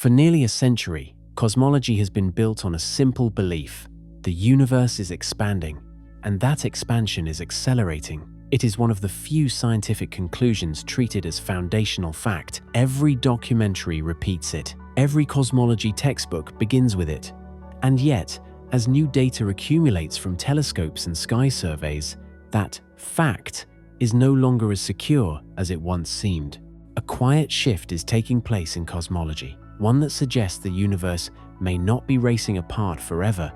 For nearly a century, cosmology has been built on a simple belief: the universe is expanding, and that expansion is accelerating. It is one of the few scientific conclusions treated as foundational fact. Every documentary repeats it. Every cosmology textbook begins with it. And yet, as new data accumulates from telescopes and sky surveys, that fact is no longer as secure as it once seemed. A quiet shift is taking place in cosmology, one that suggests the universe may not be racing apart forever,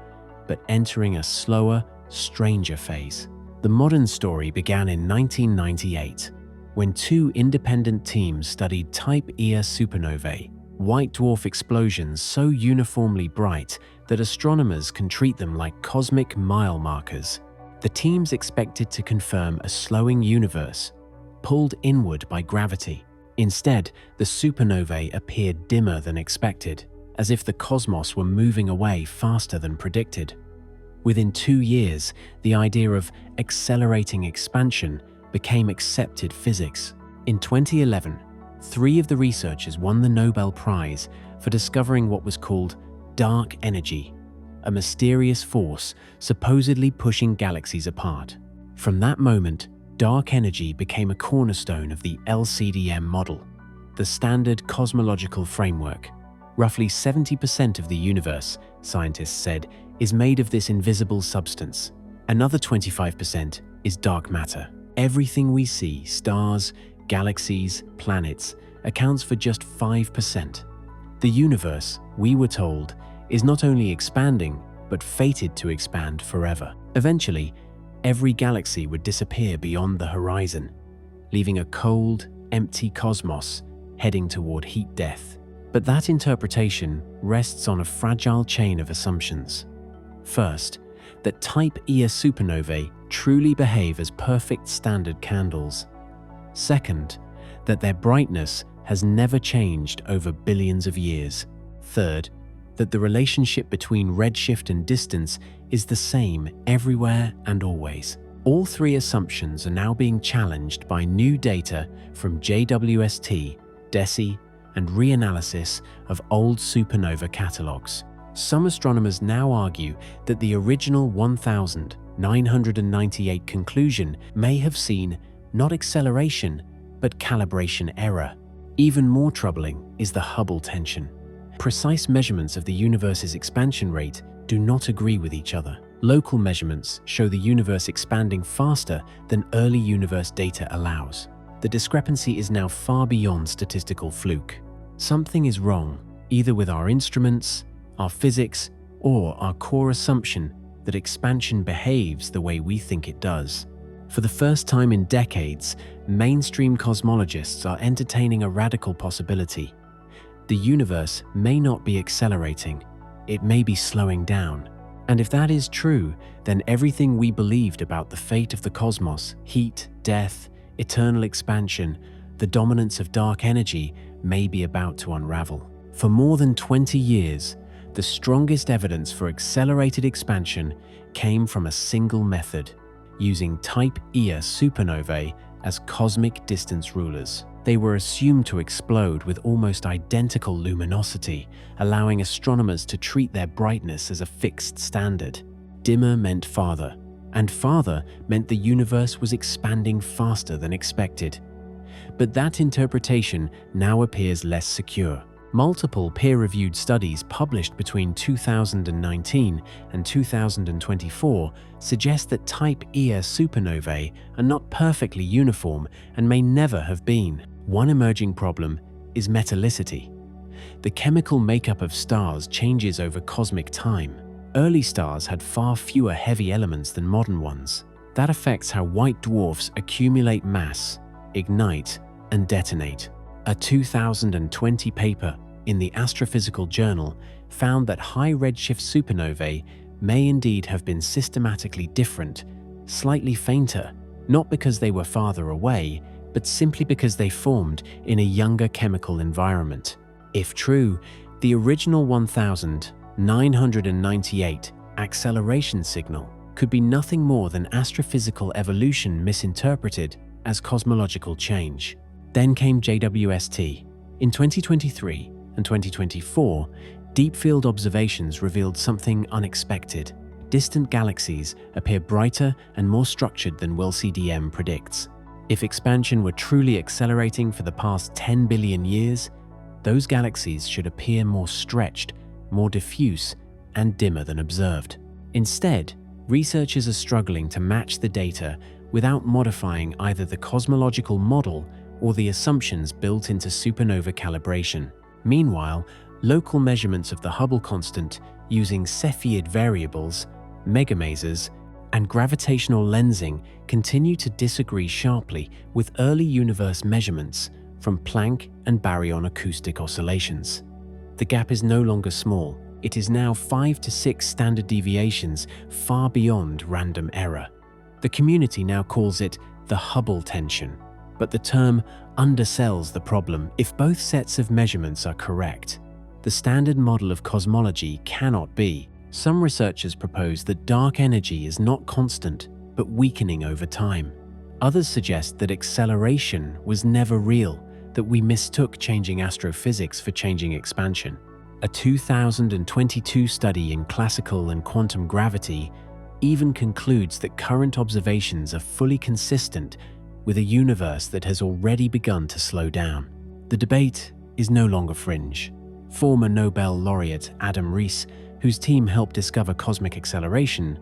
but entering a slower, stranger phase. The modern story began in 1998, when two independent teams studied Type Ia supernovae, white dwarf explosions so uniformly bright that astronomers can treat them like cosmic mile markers. The teams expected to confirm a slowing universe, pulled inward by gravity. Instead, the supernovae appeared dimmer than expected, as if the cosmos were moving away faster than predicted. Within 2 years, the idea of accelerating expansion became accepted physics. In 2011, 3 of the researchers won the Nobel Prize for discovering what was called dark energy, a mysterious force supposedly pushing galaxies apart. From that moment, dark energy became a cornerstone of the LCDM model, the standard cosmological framework. Roughly 70% of the universe, scientists said, is made of this invisible substance. Another 25% is dark matter. Everything we see, stars, galaxies, planets, accounts for just 5%. The universe, we were told, is not only expanding, but fated to expand forever. Eventually, every galaxy would disappear beyond the horizon, leaving a cold, empty cosmos heading toward heat death. But that interpretation rests on a fragile chain of assumptions. First, that Type Ia supernovae truly behave as perfect standard candles. Second, that their brightness has never changed over billions of years. Third, that the relationship between redshift and distance is the same everywhere and always. All 3 assumptions are now being challenged by new data from JWST, DESI, and reanalysis of old supernova catalogues. Some astronomers now argue that the original 1998 conclusion may have seen not acceleration, but calibration error. Even more troubling is the Hubble tension. Precise measurements of the universe's expansion rate do not agree with each other. Local measurements show the universe expanding faster than early universe data allows. The discrepancy is now far beyond statistical fluke. Something is wrong, either with our instruments, our physics, or our core assumption that expansion behaves the way we think it does. For the first time in decades, mainstream cosmologists are entertaining a radical possibility. The universe may not be accelerating, it may be slowing down. And if that is true, then everything we believed about the fate of the cosmos, heat, death, eternal expansion, the dominance of dark energy, may be about to unravel. For more than 20 years, the strongest evidence for accelerated expansion came from a single method, using Type Ia supernovae as cosmic distance rulers. They were assumed to explode with almost identical luminosity, allowing astronomers to treat their brightness as a fixed standard. Dimmer meant farther, and farther meant the universe was expanding faster than expected. But that interpretation now appears less secure. Multiple peer-reviewed studies published between 2019 and 2024 suggest that Type Ia supernovae are not perfectly uniform and may never have been. One emerging problem is metallicity. The chemical makeup of stars changes over cosmic time. Early stars had far fewer heavy elements than modern ones. That affects how white dwarfs accumulate mass, ignite, and detonate. A 2020 paper in the Astrophysical Journal found that high redshift supernovae may indeed have been systematically different, slightly fainter, not because they were farther away, but simply because they formed in a younger chemical environment. If true, the original 1998 acceleration signal could be nothing more than astrophysical evolution misinterpreted as cosmological change. Then came JWST. In 2023, and 2024, deep field observations revealed something unexpected. Distant galaxies appear brighter and more structured than WLCDM predicts. If expansion were truly accelerating for the past 10 billion years, those galaxies should appear more stretched, more diffuse, and dimmer than observed. Instead, researchers are struggling to match the data without modifying either the cosmological model or the assumptions built into supernova calibration. Meanwhile, local measurements of the Hubble constant using Cepheid variables, megamasers, and gravitational lensing continue to disagree sharply with early universe measurements from Planck and baryon acoustic oscillations. The gap is no longer small. It is now 5 to 6 standard deviations, far beyond random error. The community now calls it the Hubble tension, but the term undersells the problem. If both sets of measurements are correct, the standard model of cosmology cannot be. Some researchers propose that dark energy is not constant, but weakening over time. Others suggest that acceleration was never real, that we mistook changing astrophysics for changing expansion. A 2022 study in classical and quantum gravity even concludes that current observations are fully consistent with a universe that has already begun to slow down. The debate is no longer fringe. Former Nobel laureate Adam Riess, whose team helped discover cosmic acceleration,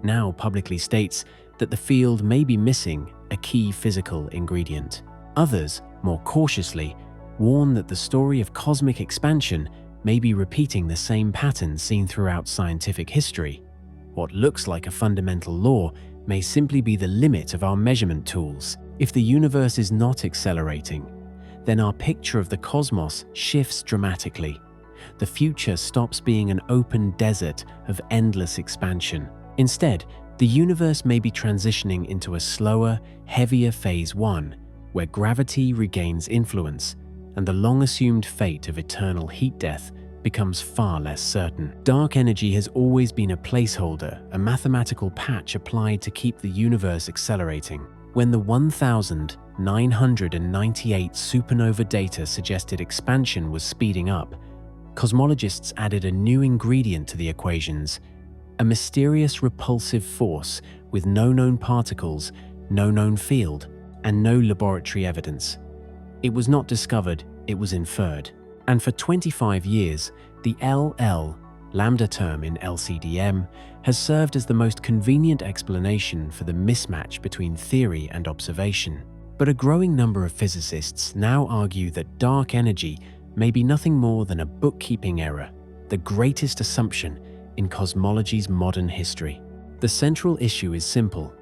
now publicly states that the field may be missing a key physical ingredient. Others, more cautiously, warn that the story of cosmic expansion may be repeating the same pattern seen throughout scientific history. What looks like a fundamental law may simply be the limit of our measurement tools. If the universe is not accelerating, then our picture of the cosmos shifts dramatically. The future stops being an open desert of endless expansion. Instead, the universe may be transitioning into a slower, heavier phase 1, where gravity regains influence and the long-assumed fate of eternal heat death becomes far less certain. Dark energy has always been a placeholder, a mathematical patch applied to keep the universe accelerating. When the 1998 supernova data suggested expansion was speeding up, cosmologists added a new ingredient to the equations: a mysterious repulsive force with no known particles, no known field, and no laboratory evidence. It was not discovered, it was inferred. And for 25 years, the LL lambda term in LCDM has served as the most convenient explanation for the mismatch between theory and observation. But a growing number of physicists now argue that dark energy may be nothing more than a bookkeeping error, the greatest assumption in cosmology's modern history. The central issue is simple.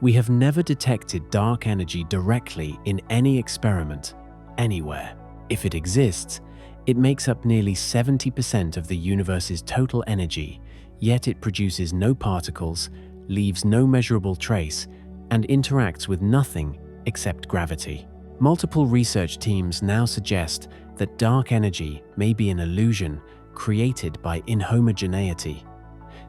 We have never detected dark energy directly in any experiment, anywhere. If it exists, it makes up nearly 70% of the universe's total energy, yet it produces no particles, leaves no measurable trace, and interacts with nothing except gravity. Multiple research teams now suggest that dark energy may be an illusion created by inhomogeneity,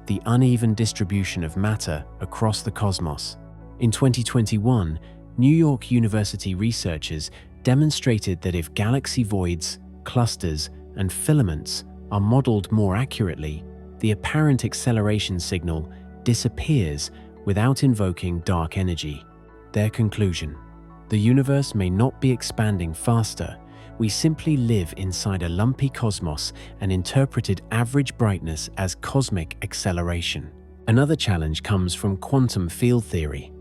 the uneven distribution of matter across the cosmos. In 2021, New York University researchers demonstrated that if galaxy voids, clusters, and filaments are modeled more accurately, the apparent acceleration signal disappears without invoking dark energy. Their conclusion: the universe may not be expanding faster, we simply live inside a lumpy cosmos and interpreted average brightness as cosmic acceleration. Another challenge comes from quantum field theory.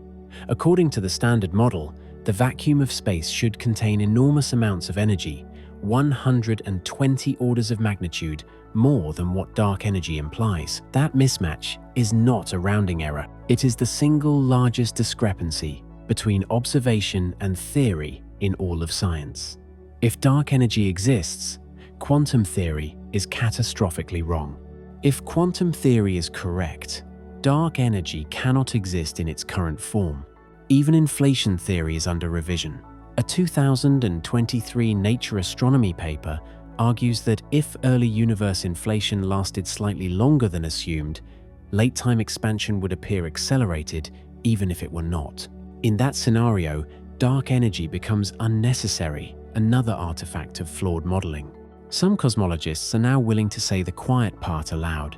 According to the standard model, the vacuum of space should contain enormous amounts of energy, 120 orders of magnitude more than what dark energy implies. That mismatch is not a rounding error. It is the single largest discrepancy between observation and theory in all of science. If dark energy exists, quantum theory is catastrophically wrong. If quantum theory is correct, dark energy cannot exist in its current form. Even inflation theory is under revision. A 2023 Nature Astronomy paper argues that if early universe inflation lasted slightly longer than assumed, late-time expansion would appear accelerated even if it were not. In that scenario, dark energy becomes unnecessary, another artifact of flawed modeling. Some cosmologists are now willing to say the quiet part aloud.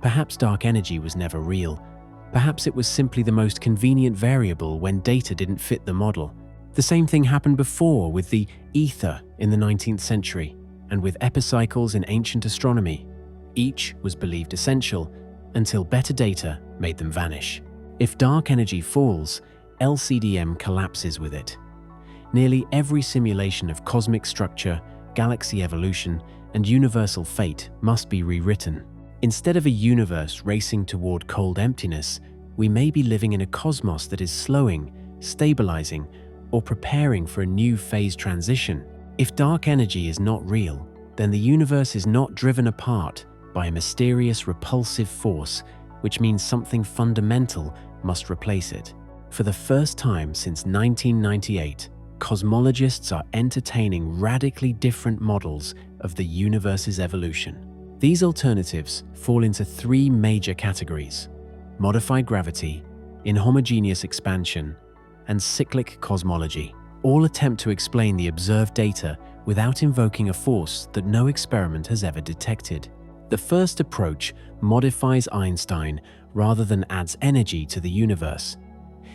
Perhaps dark energy was never real. Perhaps it was simply the most convenient variable when data didn't fit the model. The same thing happened before with the ether in the 19th century and with epicycles in ancient astronomy. Each was believed essential until better data made them vanish. If dark energy falls, LCDM collapses with it. Nearly every simulation of cosmic structure, galaxy evolution, and universal fate must be rewritten. Instead of a universe racing toward cold emptiness, we may be living in a cosmos that is slowing, stabilizing, or preparing for a new phase transition. If dark energy is not real, then the universe is not driven apart by a mysterious repulsive force, which means something fundamental must replace it. For the first time since 1998, cosmologists are entertaining radically different models of the universe's evolution. These alternatives fall into three major categories: modified gravity, inhomogeneous expansion, and cyclic cosmology. All attempt to explain the observed data without invoking a force that no experiment has ever detected. The first approach modifies Einstein rather than adds energy to the universe.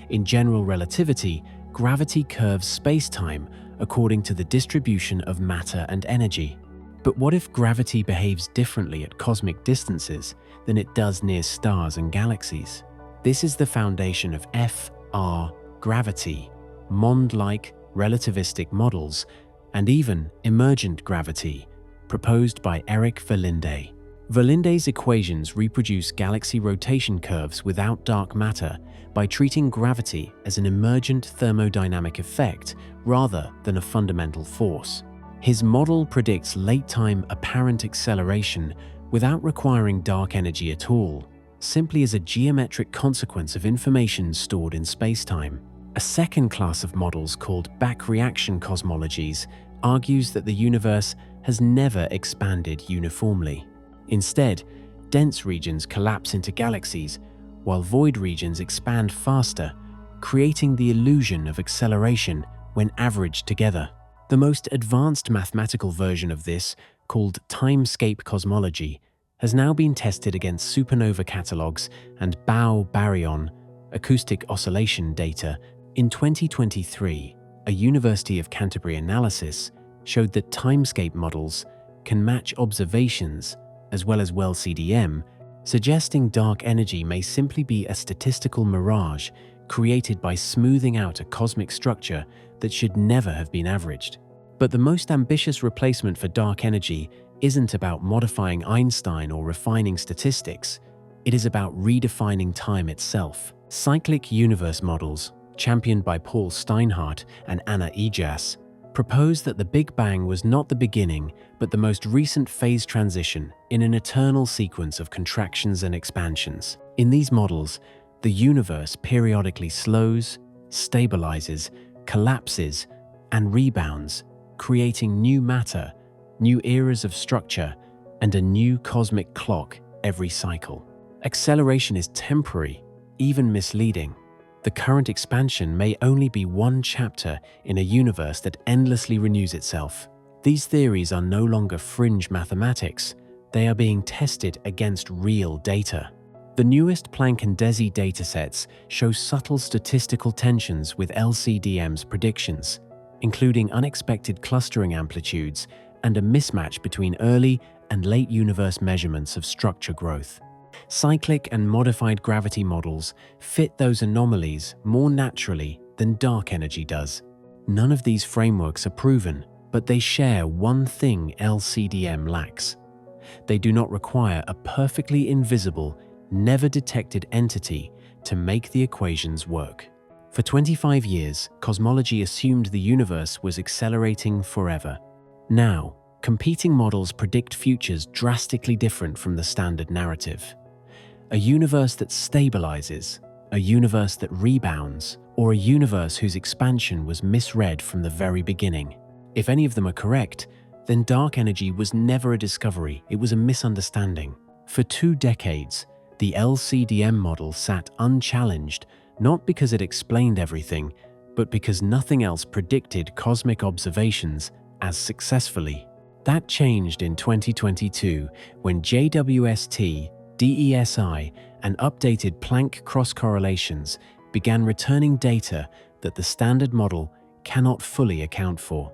In general relativity, gravity curves space-time according to the distribution of matter and energy. But what if gravity behaves differently at cosmic distances than it does near stars and galaxies? This is the foundation of FR gravity, Mond-like relativistic models, and even emergent gravity, proposed by Eric Verlinde. Verlinde's equations reproduce galaxy rotation curves without dark matter by treating gravity as an emergent thermodynamic effect rather than a fundamental force. His model predicts late-time apparent acceleration without requiring dark energy at all, simply as a geometric consequence of information stored in space-time. A second class of models called back-reaction cosmologies argues that the universe has never expanded uniformly. Instead, dense regions collapse into galaxies, while void regions expand faster, creating the illusion of acceleration when averaged together. The most advanced mathematical version of this, called timescape cosmology, has now been tested against supernova catalogs and Bow baryon acoustic oscillation data. In 2023, a University of Canterbury analysis showed that timescape models can match observations as well as WellCDM, suggesting dark energy may simply be a statistical mirage created by smoothing out a cosmic structure that should never have been averaged. But the most ambitious replacement for dark energy isn't about modifying Einstein or refining statistics. It is about redefining time itself. Cyclic universe models, championed by Paul Steinhardt and Anna Ijas, propose that the Big Bang was not the beginning, but the most recent phase transition in an eternal sequence of contractions and expansions. In these models, the universe periodically slows, stabilizes, collapses, and rebounds, creating new matter, new eras of structure, and a new cosmic clock every cycle. Acceleration is temporary, even misleading. The current expansion may only be one chapter in a universe that endlessly renews itself. These theories are no longer fringe mathematics. They are being tested against real data. The newest Planck and DESI datasets show subtle statistical tensions with LCDM's predictions, including unexpected clustering amplitudes and a mismatch between early and late universe measurements of structure growth. Cyclic and modified gravity models fit those anomalies more naturally than dark energy does. None of these frameworks are proven, but they share one thing LCDM lacks. They do not require a perfectly invisible, never-detected entity to make the equations work. For 25 years, cosmology assumed the universe was accelerating forever. Now, competing models predict futures drastically different from the standard narrative. A universe that stabilizes, a universe that rebounds, or a universe whose expansion was misread from the very beginning. If any of them are correct, then dark energy was never a discovery, it was a misunderstanding. For 2 decades, the LCDM model sat unchallenged, not because it explained everything, but because nothing else predicted cosmic observations as successfully. That changed in 2022 when JWST, DESI, and updated Planck cross-correlations began returning data that the standard model cannot fully account for.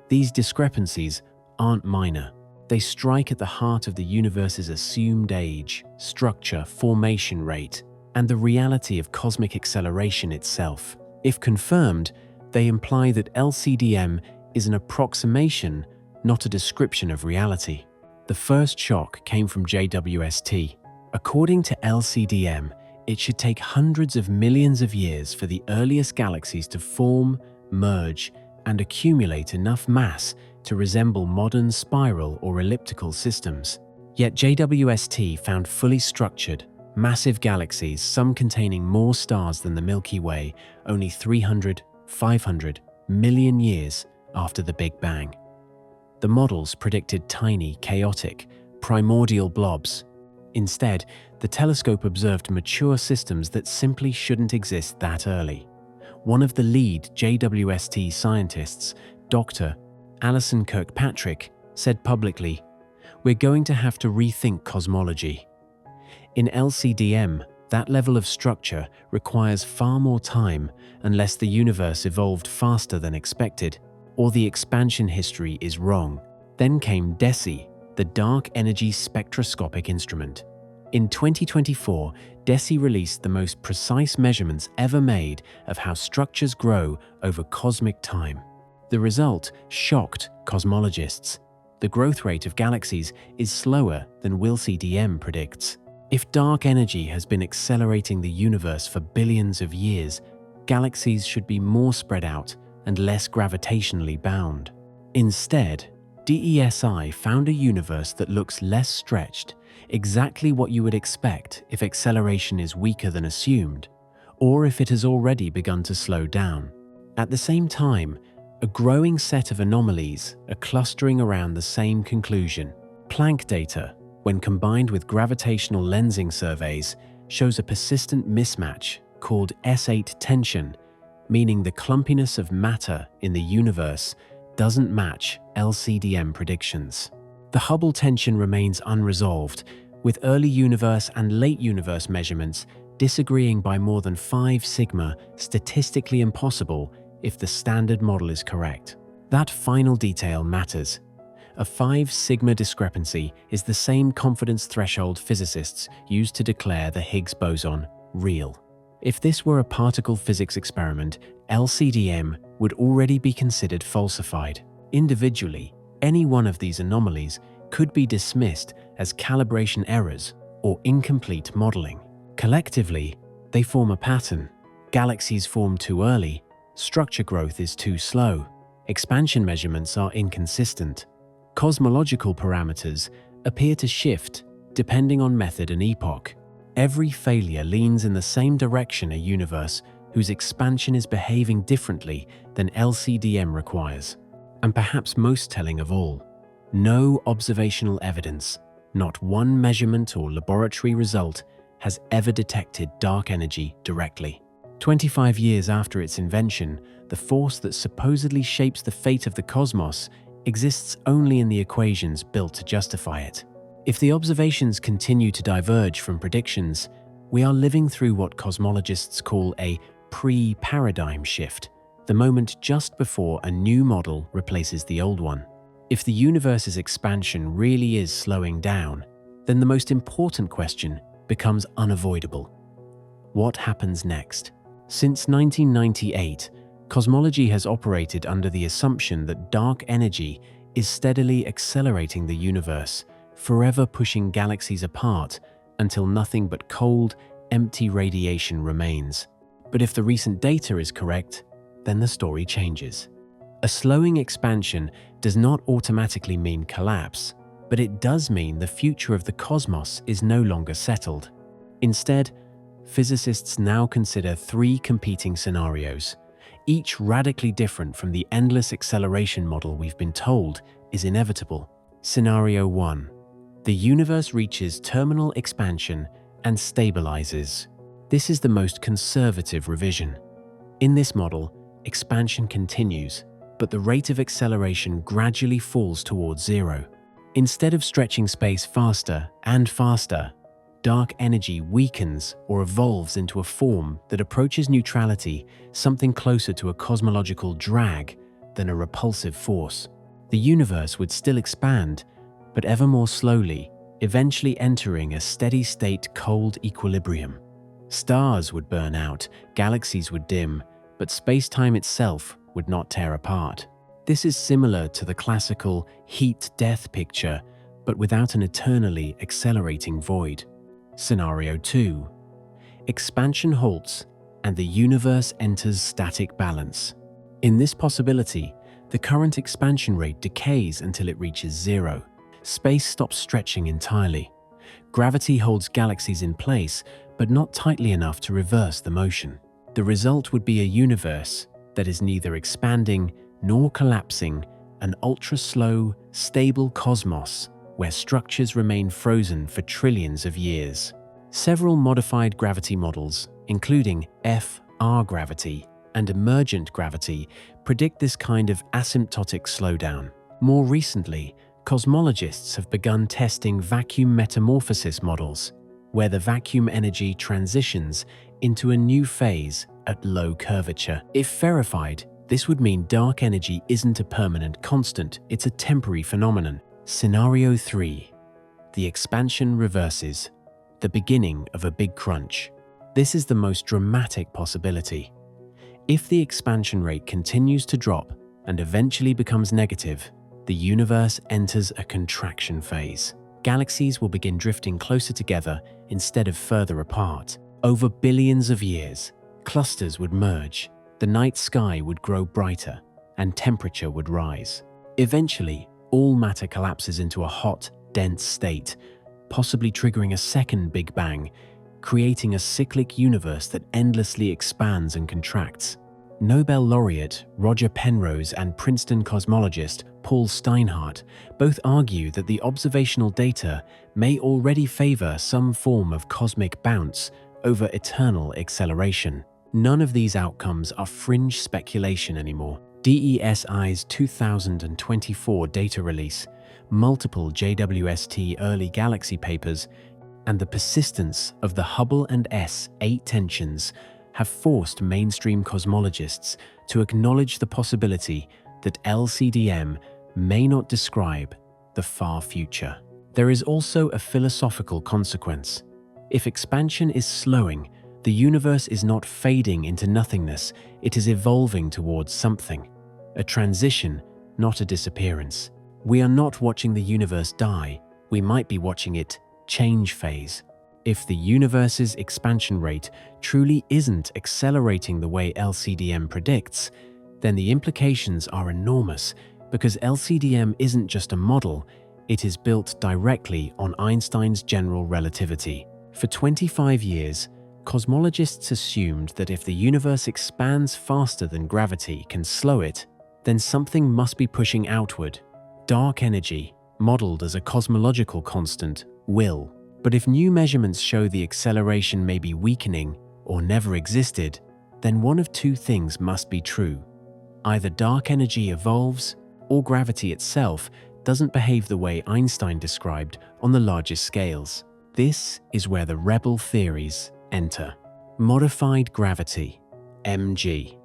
These discrepancies aren't minor. They strike at the heart of the universe's assumed age, structure, formation rate, and the reality of cosmic acceleration itself. If confirmed, they imply that LCDM is an approximation, not a description of reality. The first shock came from JWST. According to LCDM, it should take hundreds of millions of years for the earliest galaxies to form, merge, and accumulate enough mass to resemble modern spiral or elliptical systems. Yet JWST found fully structured, massive galaxies, some containing more stars than the Milky Way, only 300, 500 million years after the Big Bang. The models predicted tiny, chaotic, primordial blobs. Instead, the telescope observed mature systems that simply shouldn't exist that early. One of the lead JWST scientists, Dr. Alison Kirkpatrick, said publicly, "We're going to have to rethink cosmology." In LCDM, that level of structure requires far more time unless the universe evolved faster than expected, or the expansion history is wrong. Then came DESI, the Dark Energy Spectroscopic Instrument. In 2024, DESI released the most precise measurements ever made of how structures grow over cosmic time. The result shocked cosmologists. The growth rate of galaxies is slower than LCDM predicts. If dark energy has been accelerating the universe for billions of years, galaxies should be more spread out and less gravitationally bound. Instead, DESI found a universe that looks less stretched, exactly what you would expect if acceleration is weaker than assumed, or if it has already begun to slow down. At the same time, a growing set of anomalies are clustering around the same conclusion. Planck data, when combined with gravitational lensing surveys, shows a persistent mismatch called S8 tension, meaning the clumpiness of matter in the universe doesn't match LCDM predictions. The Hubble tension remains unresolved, with early universe and late universe measurements disagreeing by more than 5 sigma, statistically impossible if the standard model is correct. That final detail matters. A 5 sigma discrepancy is the same confidence threshold physicists use to declare the Higgs boson real. If this were a particle physics experiment, LCDM would already be considered falsified. Individually, any one of these anomalies could be dismissed as calibration errors or incomplete modeling. Collectively, they form a pattern. Galaxies form too early, structure growth is too slow, expansion measurements are inconsistent. Cosmological parameters appear to shift depending on method and epoch. Every failure leans in the same direction a universe whose expansion is behaving differently than LCDM requires. And perhaps most telling of all, no observational evidence, not one measurement or laboratory result, has ever detected dark energy directly. 25 years after its invention, the force that supposedly shapes the fate of the cosmos exists only in the equations built to justify it. If the observations continue to diverge from predictions, we are living through what cosmologists call a pre-paradigm shift, the moment just before a new model replaces the old one. If the universe's expansion really is slowing down, then the most important question becomes unavoidable. What happens next? Since 1998, cosmology has operated under the assumption that dark energy is steadily accelerating the universe, forever pushing galaxies apart until nothing but cold, empty radiation remains. But if the recent data is correct, then the story changes. A slowing expansion does not automatically mean collapse, but it does mean the future of the cosmos is no longer settled. Instead, physicists now consider 3 competing scenarios, each radically different from the endless acceleration model we've been told is inevitable. Scenario 1. The universe reaches terminal expansion and stabilizes. This is the most conservative revision. In this model, expansion continues, but the rate of acceleration gradually falls towards zero. Instead of stretching space faster and faster, dark energy weakens or evolves into a form that approaches neutrality, something closer to a cosmological drag than a repulsive force. The universe would still expand, but ever more slowly, eventually entering a steady-state cold equilibrium. Stars would burn out, galaxies would dim, but space-time itself would not tear apart. This is similar to the classical heat-death picture, but without an eternally accelerating void. Scenario 2. Expansion halts and the universe enters static balance. In this possibility, the current expansion rate decays until it reaches zero. Space stops stretching entirely. Gravity holds galaxies in place, but not tightly enough to reverse the motion. The result would be a universe that is neither expanding nor collapsing, an ultra-slow, stable cosmos where structures remain frozen for trillions of years. Several modified gravity models, including FR gravity and emergent gravity, predict this kind of asymptotic slowdown. More recently, cosmologists have begun testing vacuum metamorphosis models, where the vacuum energy transitions into a new phase at low curvature. If verified, this would mean dark energy isn't a permanent constant, it's a temporary phenomenon. Scenario 3. The expansion reverses, the beginning of a big crunch. This is the most dramatic possibility. If the expansion rate continues to drop and eventually becomes negative, the universe enters a contraction phase. Galaxies will begin drifting closer together instead of further apart. Over billions of years, clusters would merge, the night sky would grow brighter, and temperature would rise. Eventually, all matter collapses into a hot, dense state, possibly triggering a second Big Bang, creating a cyclic universe that endlessly expands and contracts. Nobel laureate Roger Penrose and Princeton cosmologist Paul Steinhardt both argue that the observational data may already favor some form of cosmic bounce over eternal acceleration. None of these outcomes are fringe speculation anymore. DESI's 2024 data release, multiple JWST early galaxy papers, and the persistence of the Hubble and S8 tensions have forced mainstream cosmologists to acknowledge the possibility that LCDM may not describe the far future. There is also a philosophical consequence. If expansion is slowing, the universe is not fading into nothingness, it is evolving towards something. A transition, not a disappearance. We are not watching the universe die, we might be watching it change phase. If the universe's expansion rate truly isn't accelerating the way LCDM predicts, then the implications are enormous, because LCDM isn't just a model, it is built directly on Einstein's general relativity. For 25 years, cosmologists assumed that if the universe expands faster than gravity can slow it, then something must be pushing outward. Dark energy, modeled as a cosmological constant, will. But if new measurements show the acceleration may be weakening or never existed, then one of two things must be true. Either dark energy evolves, or gravity itself doesn't behave the way Einstein described on the largest scales. This is where the rebel theories enter. Modified gravity, MG,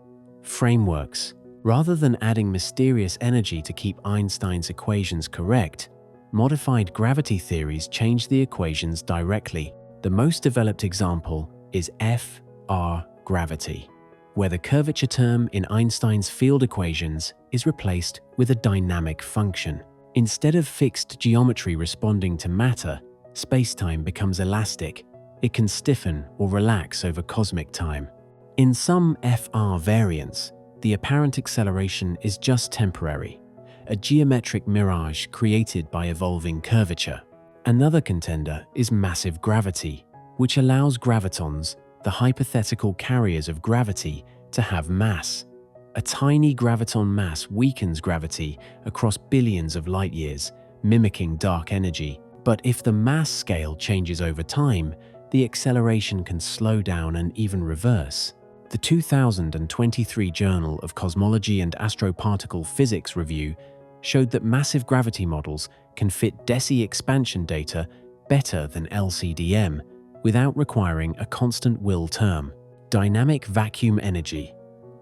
frameworks. Rather than adding mysterious energy to keep Einstein's equations correct, modified gravity theories change the equations directly. The most developed example is FR gravity, where the curvature term in Einstein's field equations is replaced with a dynamic function. Instead of fixed geometry responding to matter, space-time becomes elastic. It can stiffen or relax over cosmic time. In some FR variants, the apparent acceleration is just temporary, a geometric mirage created by evolving curvature. Another contender is massive gravity, which allows gravitons, the hypothetical carriers of gravity, to have mass. A tiny graviton mass weakens gravity across billions of light years, mimicking dark energy. But if the mass scale changes over time, the acceleration can slow down and even reverse. The 2023 Journal of Cosmology and Astroparticle Physics review showed that massive gravity models can fit DESI expansion data better than LCDM without requiring a constant Will term. Dynamic vacuum energy,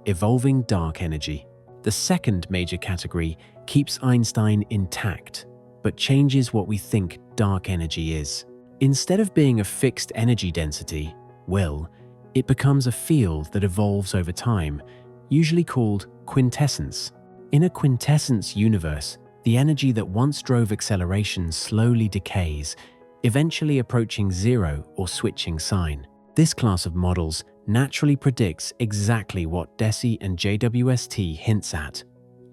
evolving dark energy. The second major category keeps Einstein intact, but changes what we think dark energy is. Instead of being a fixed energy density, Will, it becomes a field that evolves over time, usually called quintessence. In a quintessence universe, the energy that once drove acceleration slowly decays, eventually approaching zero or switching sign. This class of models naturally predicts exactly what DESI and JWST hints at: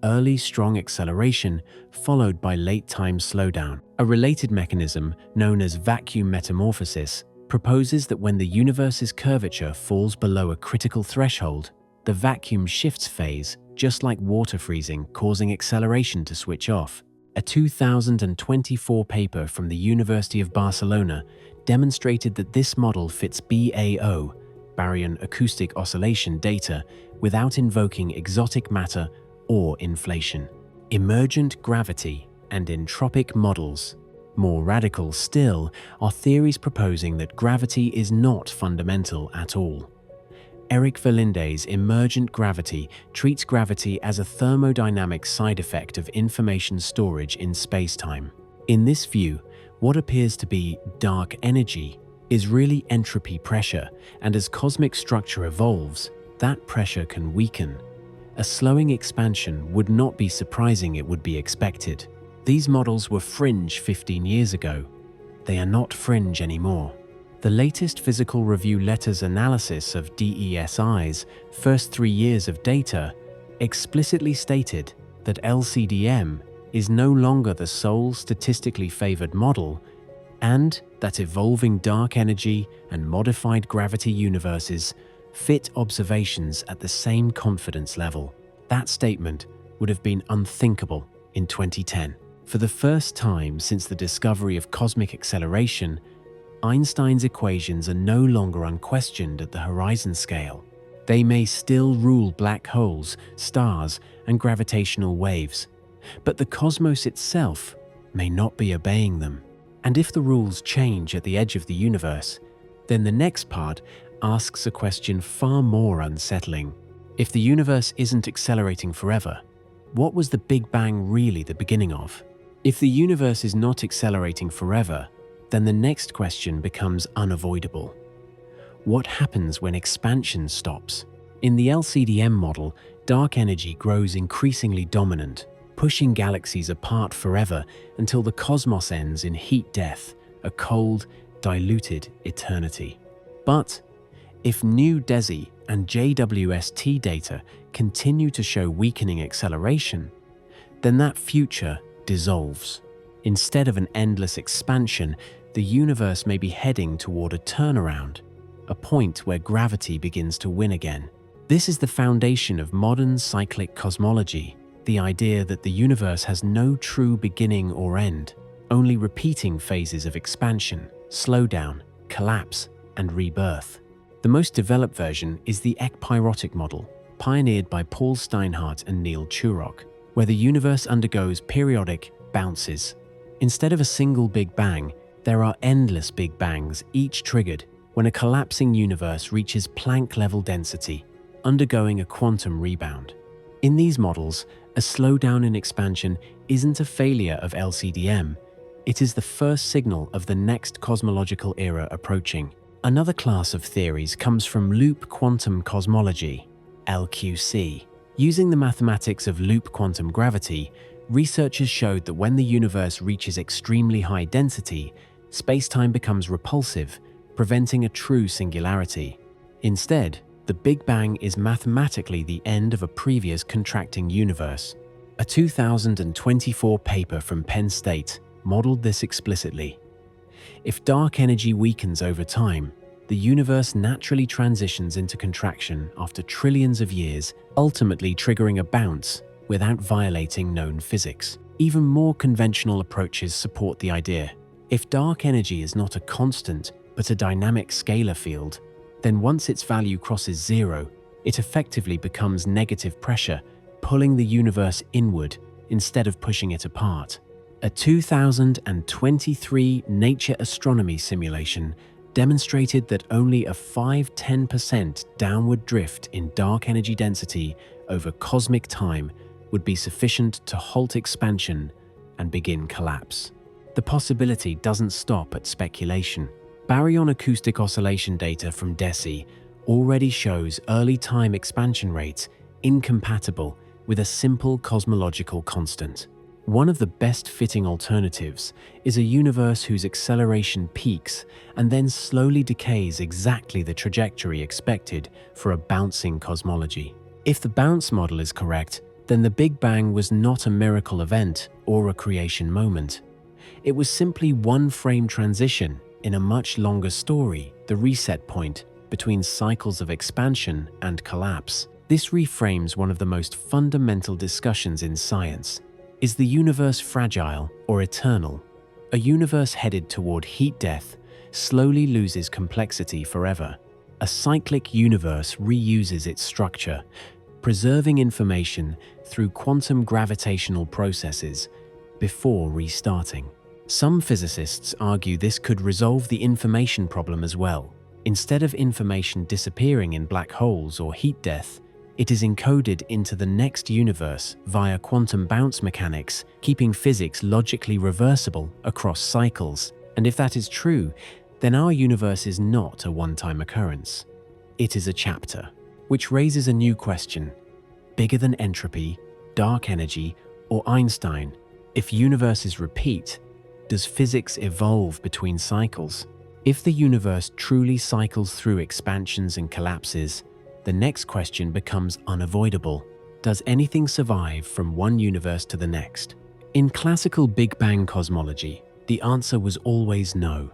early strong acceleration followed by late time slowdown. A related mechanism known as vacuum metamorphosis proposes that when the universe's curvature falls below a critical threshold, the vacuum shifts phase, just like water freezing, causing acceleration to switch off. A 2024 paper from the University of Barcelona demonstrated that this model fits BAO, baryon acoustic oscillation data, without invoking exotic matter or inflation. Emergent gravity and entropic models. More radical still are theories proposing that gravity is not fundamental at all. Eric Verlinde's emergent gravity treats gravity as a thermodynamic side effect of information storage in spacetime. In this view, what appears to be dark energy is really entropy pressure, and as cosmic structure evolves, that pressure can weaken. A slowing expansion would not be surprising, it would be expected. These models were fringe 15 years ago. They are not fringe anymore. The latest Physical Review Letters analysis of DESI's first 3 years of data explicitly stated that LCDM is no longer the sole statistically favored model, and that evolving dark energy and modified gravity universes fit observations at the same confidence level. That statement would have been unthinkable in 2010. For the first time since the discovery of cosmic acceleration, Einstein's equations are no longer unquestioned at the horizon scale. They may still rule black holes, stars, and gravitational waves, but the cosmos itself may not be obeying them. And if the rules change at the edge of the universe, then the next part asks a question far more unsettling. If the universe isn't accelerating forever, what was the Big Bang really the beginning of? If the universe is not accelerating forever, then the next question becomes unavoidable. What happens when expansion stops? In the LCDM model, dark energy grows increasingly dominant, pushing galaxies apart forever until the cosmos ends in heat death, a cold, diluted eternity. But if new DESI and JWST data continue to show weakening acceleration, then that future dissolves. Instead of an endless expansion, the universe may be heading toward a turnaround, a point where gravity begins to win again. This is the foundation of modern cyclic cosmology, the idea that the universe has no true beginning or end, only repeating phases of expansion, slowdown, collapse, and rebirth. The most developed version is the ekpyrotic model, pioneered by Paul Steinhardt and Neil Turok, where the universe undergoes periodic bounces. Instead of a single Big Bang, there are endless Big Bangs, each triggered when a collapsing universe reaches Planck-level density, undergoing a quantum rebound. In these models, a slowdown in expansion isn't a failure of LCDM, it is the first signal of the next cosmological era approaching. Another class of theories comes from loop quantum cosmology, LQC. Using the mathematics of loop quantum gravity, researchers showed that when the universe reaches extremely high density, spacetime becomes repulsive, preventing a true singularity. Instead, the Big Bang is mathematically the end of a previous contracting universe. A 2024 paper from Penn State modeled this explicitly. If dark energy weakens over time, the universe naturally transitions into contraction after trillions of years, ultimately triggering a bounce without violating known physics. Even more conventional approaches support the idea. If dark energy is not a constant, but a dynamic scalar field, then once its value crosses zero, It effectively becomes negative pressure, pulling the universe inward instead of pushing it apart. A 2023 Nature Astronomy simulation demonstrated that only a 5–10% downward drift in dark energy density over cosmic time would be sufficient to halt expansion and begin collapse. The possibility doesn't stop at speculation. Baryon acoustic oscillation data from DESI already shows early time expansion rates incompatible with a simple cosmological constant. One of the best-fitting alternatives is a universe whose acceleration peaks and then slowly decays exactly the trajectory expected for a bouncing cosmology. If the bounce model is correct, then the Big Bang was not a miracle event or a creation moment. It was simply one frame transition in a much longer story, the reset point between cycles of expansion and collapse. This reframes one of the most fundamental discussions in science. Is the universe fragile or eternal? A universe headed toward heat death slowly loses complexity forever. A cyclic universe reuses its structure, preserving information through quantum gravitational processes before restarting. Some physicists argue this could resolve the information problem as well. Instead of information disappearing in black holes or heat death, it is encoded into the next universe via quantum bounce mechanics, keeping physics logically reversible across cycles. And if that is true, then our universe is not a one-time occurrence. It is a chapter, which raises a new question. Bigger than entropy, dark energy, or Einstein, if universes repeat, does physics evolve between cycles? If the universe truly cycles through expansions and collapses, the next question becomes unavoidable. Does anything survive from one universe to the next? In classical Big Bang cosmology, the answer was always no.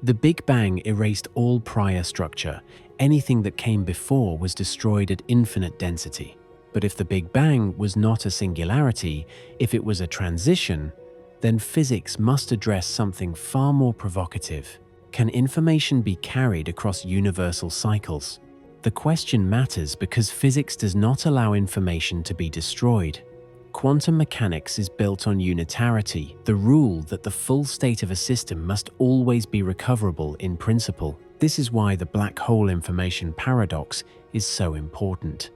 The Big Bang erased all prior structure. Anything that came before was destroyed at infinite density. But if the Big Bang was not a singularity, if it was a transition, then physics must address something far more provocative. Can information be carried across universal cycles? The question matters because physics does not allow information to be destroyed. Quantum mechanics is built on unitarity, the rule that the full state of a system must always be recoverable in principle. This is why the black hole information paradox is so important.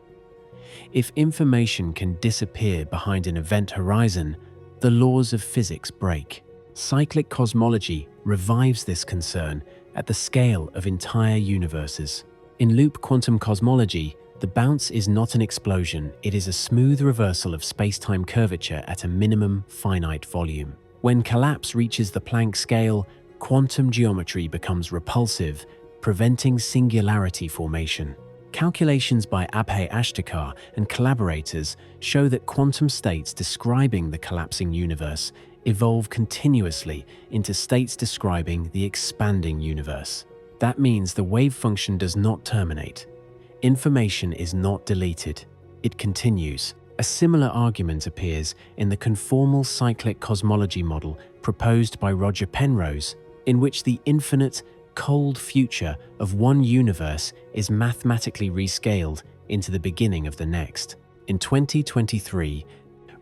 If information can disappear behind an event horizon, the laws of physics break. Cyclic cosmology revives this concern at the scale of entire universes. In loop quantum cosmology, the bounce is not an explosion, it is a smooth reversal of space-time curvature at a minimum finite volume. When collapse reaches the Planck scale, quantum geometry becomes repulsive, preventing singularity formation. Calculations by Abhay Ashtekar and collaborators show that quantum states describing the collapsing universe evolve continuously into states describing the expanding universe. That means the wave function does not terminate. Information is not deleted. It continues. A similar argument appears in the conformal cyclic cosmology model proposed by Roger Penrose, in which the infinite, cold future of one universe is mathematically rescaled into the beginning of the next. In 2023,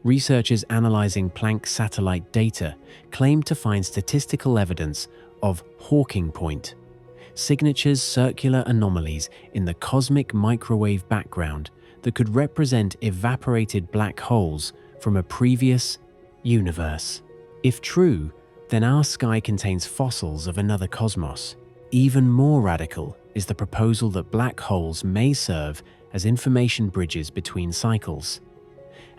researchers analyzing Planck satellite data claimed to find statistical evidence of Hawking point, signatures circular anomalies in the cosmic microwave background that could represent evaporated black holes from a previous universe. If true, then our sky contains fossils of another cosmos. Even more radical is the proposal that black holes may serve as information bridges between cycles.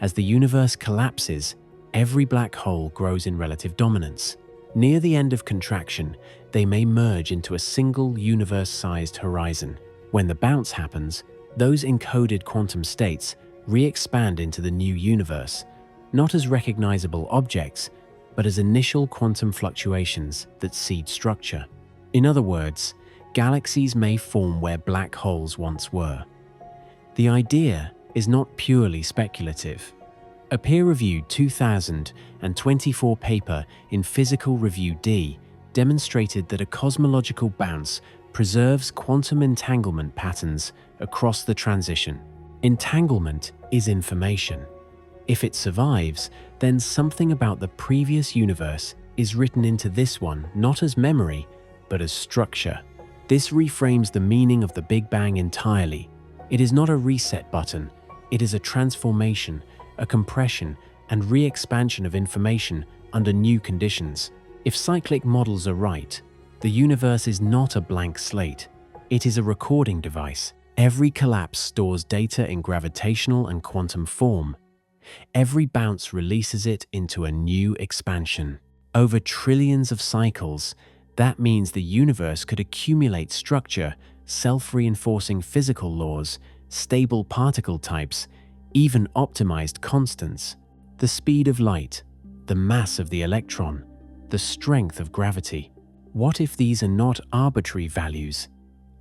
As the universe collapses, every black hole grows in relative dominance. Near the end of contraction, they may merge into a single universe-sized horizon. When the bounce happens, those encoded quantum states re-expand into the new universe, not as recognizable objects, but as initial quantum fluctuations that seed structure. In other words, galaxies may form where black holes once were. The idea is not purely speculative. A peer-reviewed 2024 paper in Physical Review D demonstrated that a cosmological bounce preserves quantum entanglement patterns across the transition. Entanglement is information. If it survives, then something about the previous universe is written into this one, not as memory, but as structure. This reframes the meaning of the Big Bang entirely. It is not a reset button, it is a transformation, a compression, and re-expansion of information under new conditions. If cyclic models are right, the universe is not a blank slate. It is a recording device. Every collapse stores data in gravitational and quantum form. Every bounce releases it into a new expansion. Over trillions of cycles, that means the universe could accumulate structure, self-reinforcing physical laws, stable particle types, even optimized constants. The speed of light, the mass of the electron, the strength of gravity. What if these are not arbitrary values,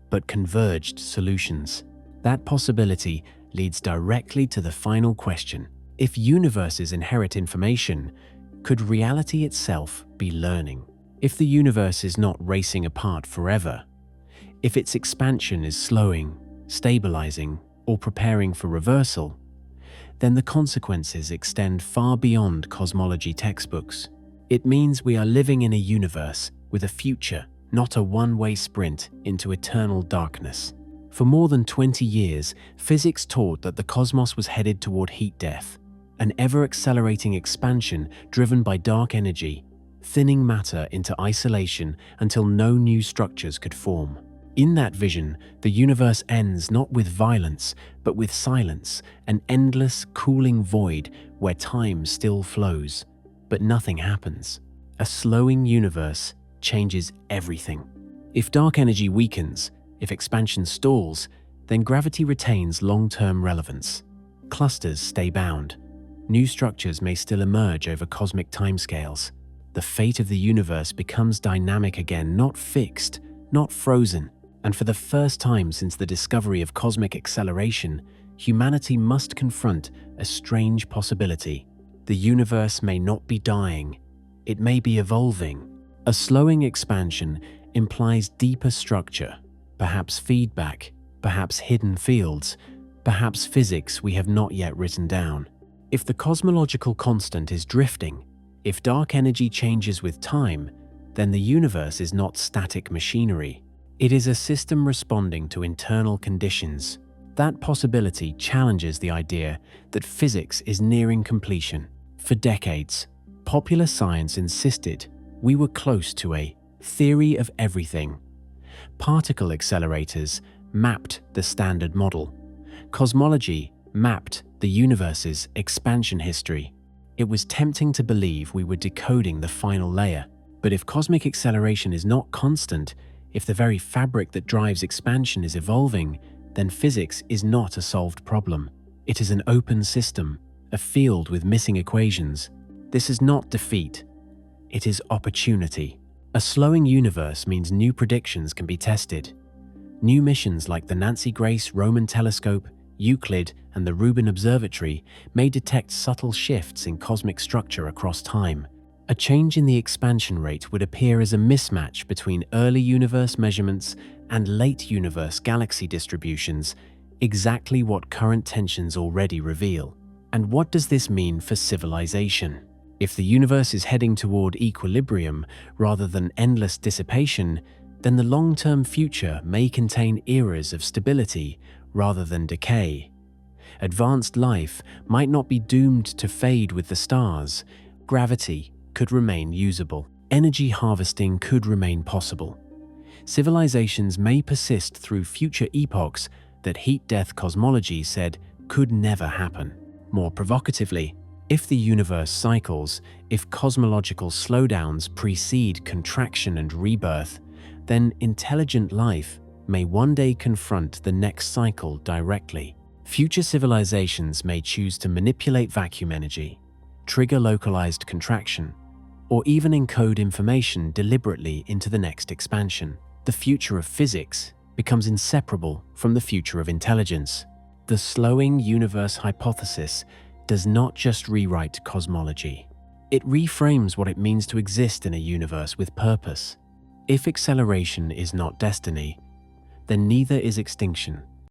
but converged solutions? That possibility leads directly to the final question. If universes inherit information, could reality itself be learning? If the universe is not racing apart forever, if its expansion is slowing, stabilizing, or preparing for reversal, then the consequences extend far beyond cosmology textbooks. It means we are living in a universe with a future, not a one-way sprint into eternal darkness. For more than 20 years, physics taught that the cosmos was headed toward heat death, an ever-accelerating expansion driven by dark energy, thinning matter into isolation until no new structures could form. In that vision, the universe ends not with violence, but with silence, an endless, cooling void where time still flows, but nothing happens. A slowing universe changes everything. If dark energy weakens, if expansion stalls, then gravity retains long-term relevance. Clusters stay bound. New structures may still emerge over cosmic timescales. The fate of the universe becomes dynamic again, not fixed, not frozen. And for the first time since the discovery of cosmic acceleration, humanity must confront a strange possibility. The universe may not be dying. It may be evolving. A slowing expansion implies deeper structure, perhaps feedback, perhaps hidden fields, perhaps physics we have not yet written down. If the cosmological constant is drifting, if dark energy changes with time, then the universe is not static machinery. It is a system responding to internal conditions. That possibility challenges the idea that physics is nearing completion. For decades, popular science insisted we were close to a theory of everything. Particle accelerators mapped the standard model. Cosmology mapped the universe's expansion history. It was tempting to believe we were decoding the final layer. But if cosmic acceleration is not constant, if the very fabric that drives expansion is evolving, then physics is not a solved problem. It is an open system, a field with missing equations. This is not defeat. It is opportunity. A slowing universe means new predictions can be tested. New missions like the Nancy Grace Roman Telescope, Euclid, and the Rubin Observatory may detect subtle shifts in cosmic structure across time. A change in the expansion rate would appear as a mismatch between early universe measurements and late universe galaxy distributions, exactly what current tensions already reveal. And what does this mean for civilization? If the universe is heading toward equilibrium rather than endless dissipation, then the long-term future may contain eras of stability rather than decay. Advanced life might not be doomed to fade with the stars. Gravity could remain usable. Energy harvesting could remain possible. Civilizations may persist through future epochs that heat-death cosmology said could never happen. More provocatively, if the universe cycles, if cosmological slowdowns precede contraction and rebirth, then intelligent life may one day confront the next cycle directly. Future civilizations may choose to manipulate vacuum energy, trigger localized contraction, or even encode information deliberately into the next expansion. The future of physics becomes inseparable from the future of intelligence. The slowing universe hypothesis does not just rewrite cosmology. It reframes what it means to exist in a universe with purpose. If acceleration is not destiny, then neither is extinction.